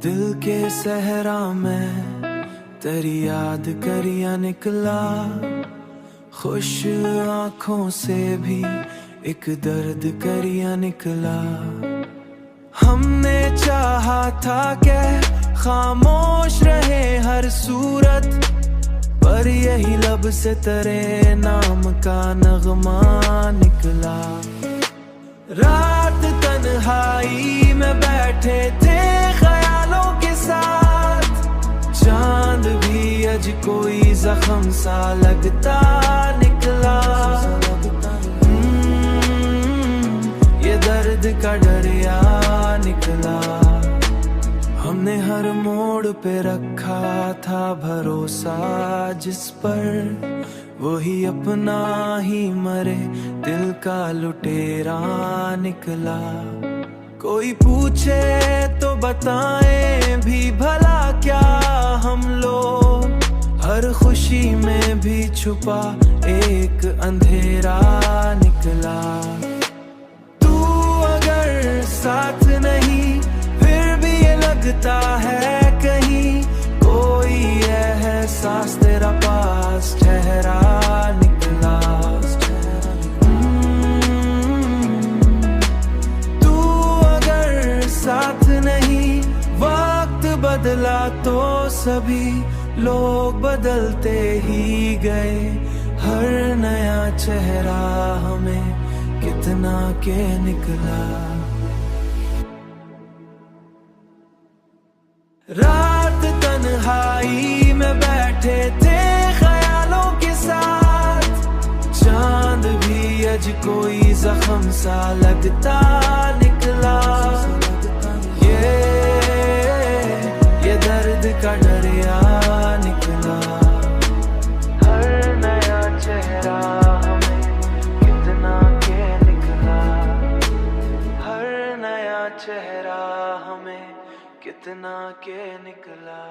दिल के सहरा में तेरी याद करिया निकला, खुश आंखों से भी एक दर्द करिया निकला। हमने चाहा था कि खामोश रहे हर सूरत, पर यही लब से तेरे नाम का नगमा निकला। रात तन्हाई में बैठे थे ख्यालों के साथ, चांद भी आज कोई जख्म सा लगता निकला। ये दर्द का दरिया निकला। हमने हर मोड़ पे रखा था भरोसा जिस पर, वही अपना ही मरे दिल का लुटेरा निकला। कोई पूछे तो बताएं भी भला क्या हम लोग, हर खुशी में भी छुपा एक अंधेरा निकला। तू अगर साथ नहीं फिर भी ये लगता है कहीं कोई एहसास तेरा पास ठहरा निकला। तू अगर साथ नहीं, वक्त बदला तो सभी लोग बदलते ही गए। हर नया चेहरा हमें कितना के निकला। रात तन्हाई में बैठे थे ख्यालों के साथ, चांद भी आज कोई जख्म सा लगता निकला। ये दर्द का दरिया निकला। हर नया चेहरा हमें कितना के निकला। हर नया चेहरा हमें कितना के निकला।